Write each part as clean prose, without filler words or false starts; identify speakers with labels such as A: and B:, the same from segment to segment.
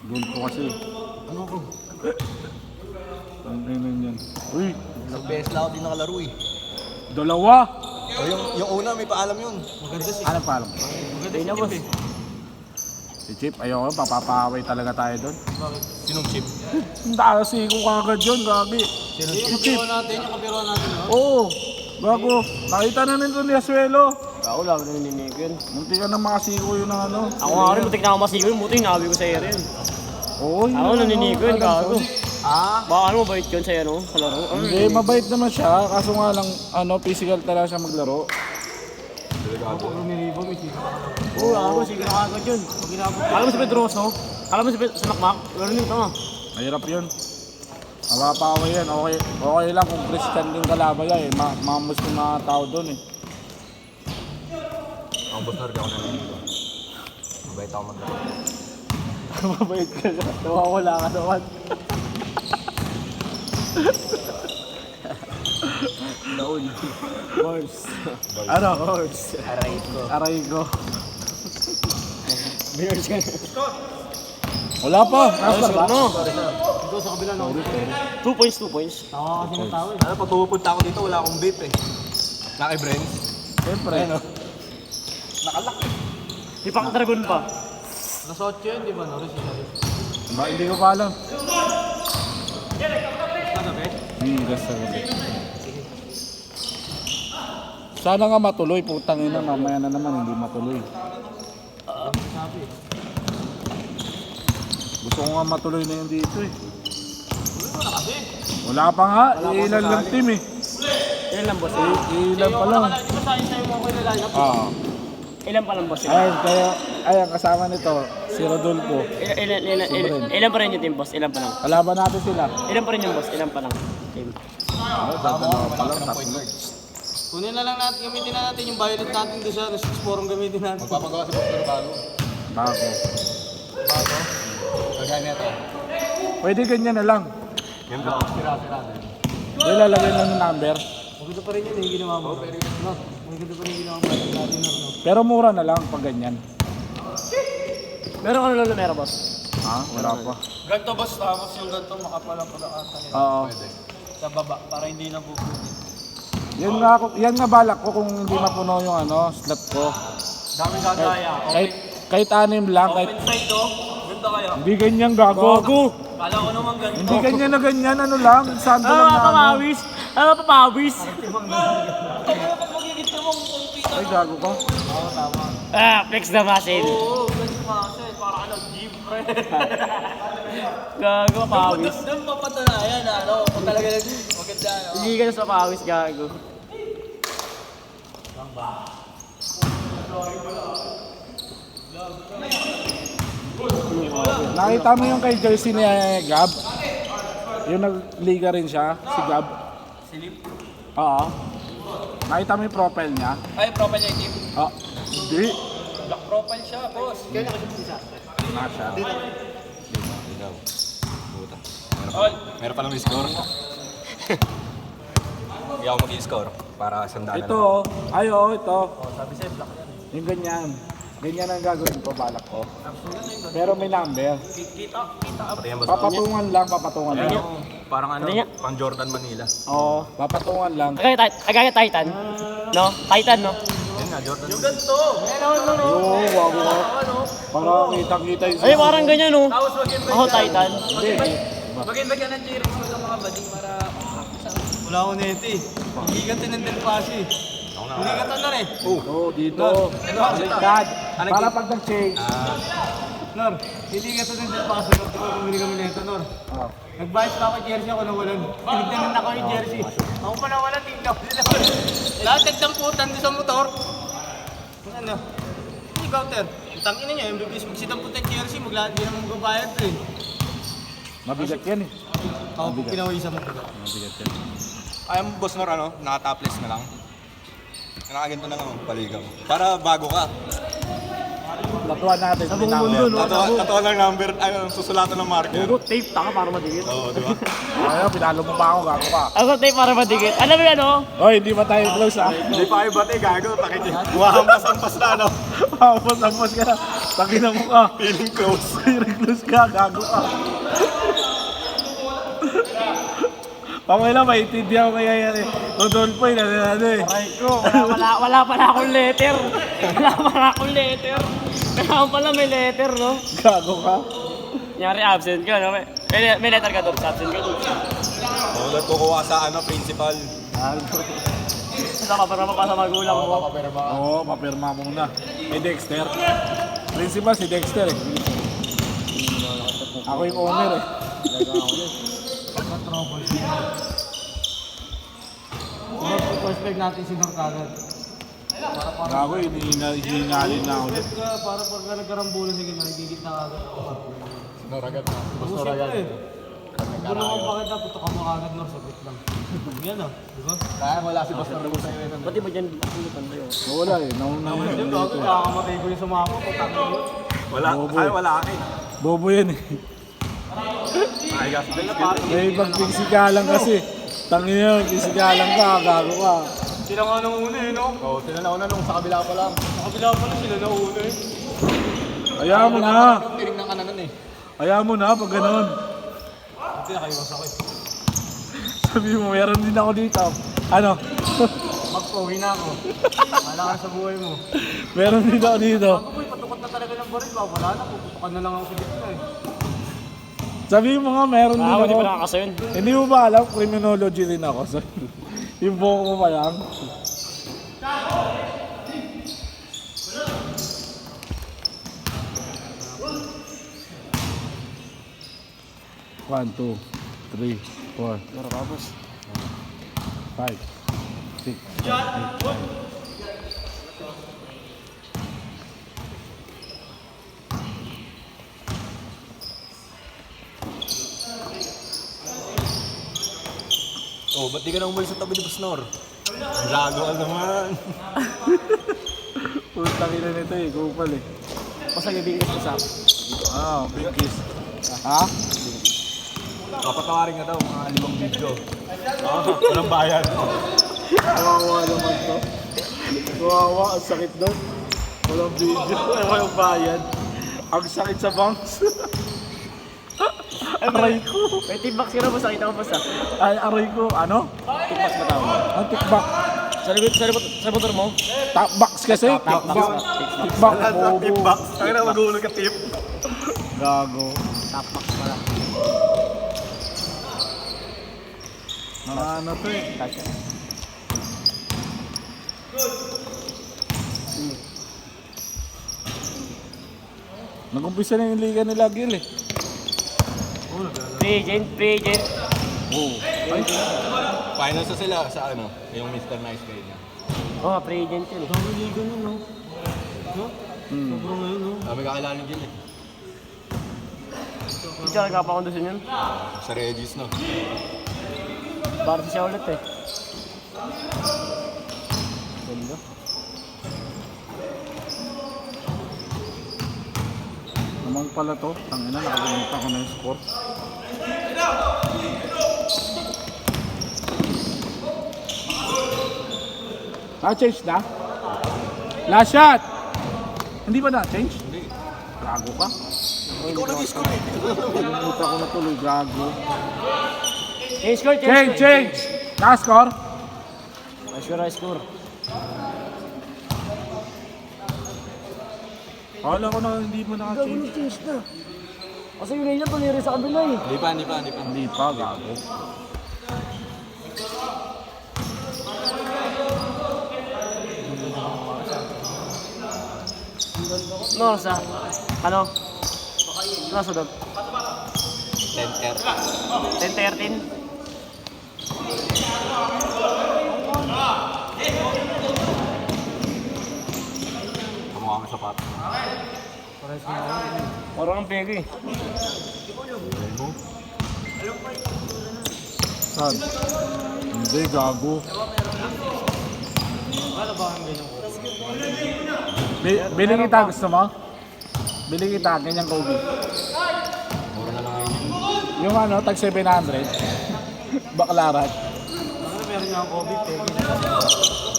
A: Goal ko kasi.
B: Ano ko?
A: Ang tingnan yan. Uy!
B: Isang beses lang ako din nakalaro eh.
A: Dalawa!
B: O yung una may paalam yun. Maganda si
A: Ano pa alam?
B: Maganda si Chip eh.
A: Si Chip, ayoko, papapaway talaga tayo doon.
B: Bakit? Sinong Chip?
A: Ang dasi ko kagad yun, gagi.
B: Sinong
A: Si
B: Chip?
A: Chip.
B: Yung kapiruan natin, no?
A: Oo! Gago, nakita na nito ni Asuelo.
C: Ako lang naninig yun.
A: Munti ka na makasiko yun ng ano.
C: Ako nga rin, mutik na ako masigo yun. Buti nabi ko sa'yo rin.
A: Oo, yun.
C: Ako naninig yun, gago.
B: Ah?
C: Baka ano, mabait yun sa'yo, no? Sa laro.
A: Hindi, mabait naman siya. Kaso nga lang, ano, physical talaga siya maglaro.
C: Oo, ako, sige na kagad yun. Alam mo si Pedroso? Alam mo si Makmak? Gano'n yun, tama.
A: Mahirap yun. Mapapaway yan. Okay lang kung Christian din kalaban yan eh. Mamos yung mga tao doon eh.
B: Ang boss na rin ako naniligo. Mabait ako maglaro.
A: Mabait ka na. Nawawala ka naman.
B: Daon.
A: Horse. Ano?
C: Horse. Aray ko.
A: Aray ko.
C: Beers ka na.
A: Wala pa. Nasa ba?
C: No.
B: Ito sa kabila, no?
C: 2 points, 2 points.
B: Tawa kasi ng tao eh. Ano, pag pumupunta ako dito, wala akong vape eh. Lucky Brains.
A: Siyempre.
B: Ano? Nakalak eh.
C: Ipak Dragon pa.
B: Nasa 8 yun, di ba? No?
A: Ba, hindi ko pa alam.
B: Nagabi?
A: Basta gabi. Sana nga matuloy. Putang ina. Mamaya na naman hindi matuloy.
B: Sabi.
A: Gusto ko nga matuloy na yun dito eh.
B: Wala na kasi.
A: Wala pa nga. Ilan lang team eh.
C: Ilan lang, boss?
A: Ilan pa lang.
B: Di ba sa'yo mo ako nilalap?
A: Ah.
C: Ilan pa lang, boss?
A: Ayun, kaya, ayan, kasama nito, si Rodolfo.
C: Ilan pa rin yung team, boss? Ilan pa lang?
A: Kalaban natin sila.
C: Ilan pa rin yung boss? Ilan pa lang? Team.
A: Dalawa pa lang, tatlo.
B: Kunin na lang natin, gamitin na natin yung violet natin doon sa Six Forum gamitin natin. Magpapagawa sa Boxer bago.
A: Bago.
B: Bago? Kagaya nito.
A: Pwede ganyan na lang.
B: Yung ba? Sira-sira din.
A: Hindi, lalagyan lang yung number.
B: Maganda pa rin yun yung ginawa mo. No? Maganda pa rin yung ginawa mo natin na.
A: Pero mura na lang pag ganyan.
C: Meron ka na lulumera, boss?
A: Ha? Wala pa.
B: Ganto boss, tapos yung ganto makapalang pagkakata nila.
A: Oo.
B: Sa baba, para hindi na pupunin.
A: Yan nga balak ko kung hindi mapuno yung ano, slot ko.
B: Daming gagaya.
A: Kahit anim lang, kahit
B: Open side oh. Ganda kaya.
A: hindi ganyan gago.
B: Kala ko naman ganito.
A: Hindi ganyan na ganyan, ano lang, sando lang na ano.
C: Papawis! Ano papawis?
B: Pag magigit mo, kumpitan.
A: Ay, gago ka.
B: Oo, tama.
C: Ah, flex the muscle.
B: Oo, ganito muscle. Para ano, gym, pre.
C: Gago, papawis.
B: Doon mapatunayan, ano, kung talaga maganda, ano.
C: Hindi ka na sa papawis, gago.
A: Nakita mo yung kay jersey ni Gab? Yung nagliga rin siya, si Gab.
B: Silip?
A: Oo. Nakita mo yung profile niya?
B: Ay, profile niya yung team.
A: Ah, hindi.
B: Black profile siya, boss.
A: Na siya.
D: Ikaw. Puta.
B: All.
D: Meron pa lang score. Hindi ako mag-score para sandaan na lang.
A: Ito, ayo, ito.
B: Sabi sa'yo, black yan.
A: Yung ganyan. Ganyan ang gagawin ko, balak ko. Pero may number.
B: Kita.
D: Pati yan ba?
A: Papatungan lang, papatungan lang.
D: Parang ano,
C: Hindi nga.
D: pang Jordan Manila.
C: Oo.
A: Papatungan lang.
C: Kagaya Titan. No? Titan, no?
D: Yan nga, Jordan.
B: Yung ganito.
A: Oo, wago ka. Para kitang-kita yung
C: Ay, parang ganyan, no?
B: Tapos mag-invite
C: Ako, Titan.
A: Hindi.
B: Mag-invite ka ng cheering sa mga bading para... Wala ko nito eh. Hindi ka tinendel pa siya eh. Hindi ka tanar eh.
A: Oo, dito. Baliktad. Para pag nag-change.
B: Nor, hindi ka tinendel pa siya. Nor, bumili kami nito, Nor.
A: Ah.
B: Nag-bayad pa ako jersey ako nawalan. Tinignan ako yung jersey. Ako pa nawalan, tingnan ko sila. Lahat nagdamputan din sa motor. Ano? Hindi, Gauter. Tangin niya, yung bibis magsitamputan jersey, hindi naman magbabayad eh.
A: Mabigat yan eh.
B: Ako po pinawisan mo.
A: Mabigat yan.
D: Ay, ang boss Nor, ano, naka-topless na lang. Nakaganto na lang ang paligaw. Para bago ka.
A: Tatuan natin.
C: Sa
A: may
C: buong mundo,
A: number.
C: no?
D: Tatawa lang number, ano, susulatan ng marker.
C: Puro tape, taka para madikit.
D: Oo, di ba?
A: Ayaw, pinalo mo pa ako, gago ka.
C: Ako tape para madikit. Alam mo yan, no?
A: Oy, hindi pa tayo close ah.
D: Hindi pa kayo bati, gago. Takit niya. Buwahampas-ampas na, ano.
A: Pampas ka na. Tangina mo ka.
D: Feeling close.
A: Feeling close ka, gago ka. Pamay lang, maintindihan ko kaya yan eh. Rodolfo, ano eh.
C: Aray ko, wala pala akong letter. Wala pala akong letter. Kaya pala may letter, no?
A: Gago ka.
C: Nyari absent ka, no? May letter ka doon, absent ka doon.
D: Ulat kukuha sa principal.
C: Basta ka para mapasa magulang mo.
A: Oo, papirma muna. Eh, Dexter. Principal si Dexter eh. Ako yung owner eh.
B: Prospect natin si Norcagad.
A: Gago, hinihingalin na ako.
B: Para pag nagkarambulan sa gina, gigit na agad.
D: Noragat na.
B: Gusto ko eh. Bulungan pa kita, puto ka mo agad no, sabit lang. Yan ah, di ba?
D: Kaya wala si Boss Nor sa iyo.
C: Pati ba dyan pulutan ba yun?
A: Wala eh, nauna mo
B: Hindi
A: yun.
B: ba? Kakamatay ko yung sumama ko, tangin mo.
D: Wala. Ay, wala ka eh.
A: Bobo yan eh.
D: Ay, gas.
A: May pagpigsikalan kasi. Tangin yun, pigsikalan ka, gago ka.
B: Sila nga nang una eh, no?
D: Oo, sila nauna nung sa kabila pa lang.
B: Sa kabila pa na sila na una eh.
A: Ayaw mo na.
D: Tinignan ka na nun eh.
A: Ayaw mo na pag ganon.
B: Hindi nakaiwas ako eh.
A: Sabi mo, meron din ako dito. Ano?
B: Mag-pogi na ako. Wala ka sa buhay mo.
A: Meron din ako dito.
B: Ako boy, patukot na talaga ng baril. Wala na, puputukan na lang ako sa gitna eh.
A: Sabi mo nga, meron din
C: Hindi
A: ako.
C: pa nakakasa yun.
A: Hindi mo ba alam, criminology rin ako. So, yung buhok ko pa lang. One, two, three, four,
C: Pero tapos.
A: 5, 6, 7, 8, 9.
D: Oh, ba't di ka na umalis sa tabi ni Boss Nor? Gago ka naman.
A: Putang ina nito eh, kupal eh.
C: Basta gabingit ko sa
A: Big kiss. Ha?
D: Papatawarin ka daw mga 5 video. Walang bayad.
A: Kawawa naman to. Kawawa, ang sakit doon. Walang video, walang bayad. Ang sakit sa banks. Aray ko.
C: May tibak sila boss, nakita ko boss ah.
A: Ay, aray ko. Ano?
C: Tibak ba tawag?
A: Ang tikbak.
C: Sa motor mo?
A: Tapbox kasi. Tikbak. Tikbak. Bobo.
D: Kaya na mag-uulog ka tip.
A: Gago.
C: Tapak pala.
A: Mga ano to eh.
C: Kasya.
A: Nag-umpisa na yung liga nila Gil eh.
C: Free agent.
A: Oo.
D: Finals na sila sa ano, yung Mr. Nice Guy niya.
C: Oo, free agent yun.
B: Dami liga nun, no? No? Sobrang ngayon, no?
D: Kami kakilala din eh.
C: Hindi siya nagkapakondusyon yun.
D: Sa Regis no.
C: Para siya ulit eh. Ganda.
A: Naman pala to. Tangina, nakalimutan ko na yung score. Na-change na? Last shot! Hindi ba na-change?
D: Hindi.
A: Gago ka.
D: Ikaw nag-score eh.
A: Nakalimutan ko na tuloy, gago.
C: Score.
A: Change! Na-score?
C: Score.
A: Akala ko na hindi mo naka-change.
C: Change na. Kasi yung Reyna tuliri sa kabila eh.
D: Hindi pa.
A: Hindi pa, gago.
C: No, sa ano? Nasa dog.
D: 10-10.
C: 10-13.
D: Kamukha kami sapat.
C: Parang ang pego eh.
A: Saan? Hindi, gago. Bili kita, gusto mo? Bili kita, ganyan Kobe.
D: Mura na lang ngayon.
A: Yung ano, tag 700. Baklaran.
B: Ano meron niya ang COVID, eh.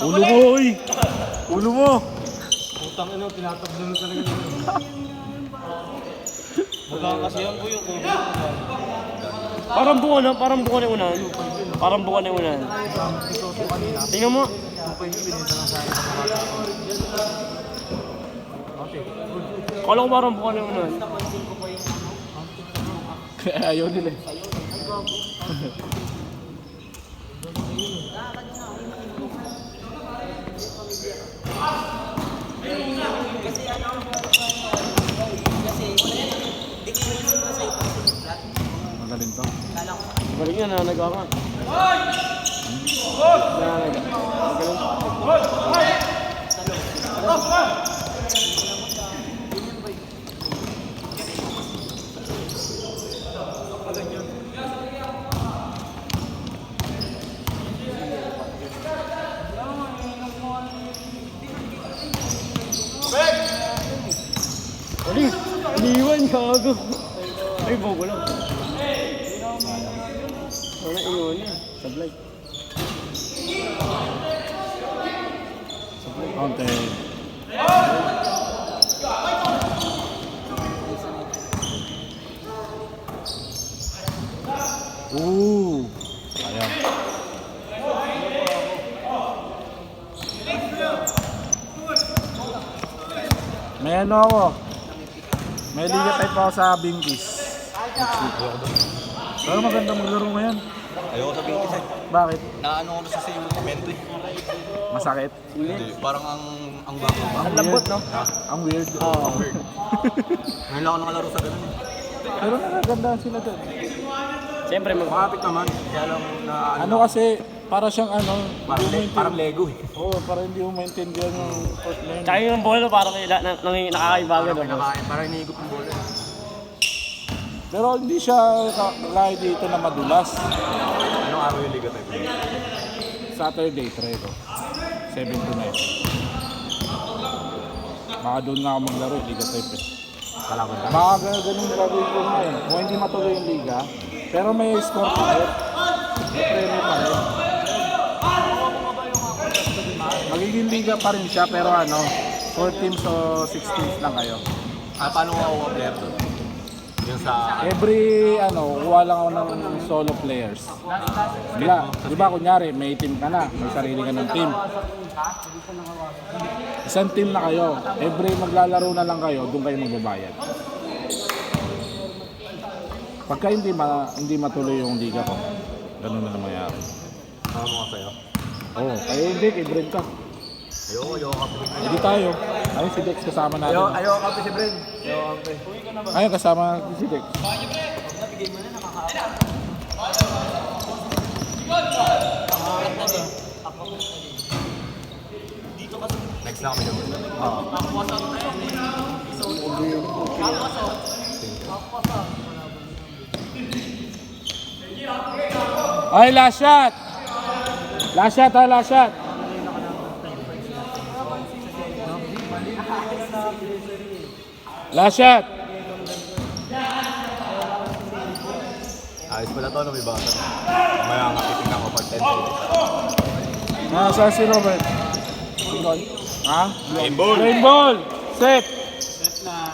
A: Ulo mo, uy! Ulo mo!
B: Putang ino, tinatablo na talaga nila. Bukan kasi yan po yung kubo.
C: Parang buka na, parang buka na yung unahan. Parang buka na yung unahan. Tingnan mo. Kala ko parang buka na yung unahan.
A: Kaya ayaw nila eh. Magaling to.
C: Balik yan, nagawa ka. Galing! Iniwan, gago! Ay, bogo lang. Ano iwan niya? Sablay.
A: Konti. Ayan. May ano ako. May liga type ako sa Bingkis. Pero maganda maglaro ngayon.
D: Ayoko sabihin kasi.
A: Bakit?
D: Naano ko sa sa'yo yung komento eh.
A: Masakit?
D: Hindi, parang ang bago.
C: Ang lambot, no?
A: Ang weird.
C: Oo.
D: Ngayon lang ako nakalaro sa ganun eh.
A: Pero nagaganda sila doon.
C: Siyempre,
D: Makapit naman. Kaya lang na
A: Ano kasi, para siyang ano,
D: parang Lego eh.
A: Oo, para hindi mo maintindihan yung first lane.
C: Tsaka yung bola parang nakakaibagan.
D: Parang kinakain, parang iniigop yung bola.
A: Pero hindi siya lahi dito na madulas.
D: Anong araw yung liga tayo?
A: Saturday, Trero. 7 to 9. Baka doon nga ako maglaro, Liga type eh.
D: Kalaban ka?
A: Baka ganun gagawin ko nga eh. Kung hindi matuloy yung Liga, pero may score pa rin. May premyo pa rin. Magiging Liga pa rin siya, pero ano, 4 teams o 6 teams lang kayo.
D: Paano ko ako player doon? Yung sa...
A: Every kuha lang ako ng solo players. Di ba kunyari, may team ka na, may sarili ka ng team. Isang team na kayo. Every maglalaro na lang kayo, doon kayo magbabayad. Pagka hindi matuloy yung liga ko, ganun na mangyayari.
D: Ano mo ka sa'yo?
A: Oo, kaya hindi, kay Brent ka.
D: Ayoko ka.
A: Hindi tayo. Ayun si Dex kasama natin.
D: Ayoko ka si Bren. Ayoko ka.
A: Ayun kasama natin si Dex.
D: Next lang kami doon.
A: Ay, last shot! Last shot ha, last shot! Last shot!
D: Ayos pala to, no? May bata. Mamaya nga titignan ko pag 10.
A: Nasa si Robert. Ha?
D: Game ball.
A: Game ball! Set!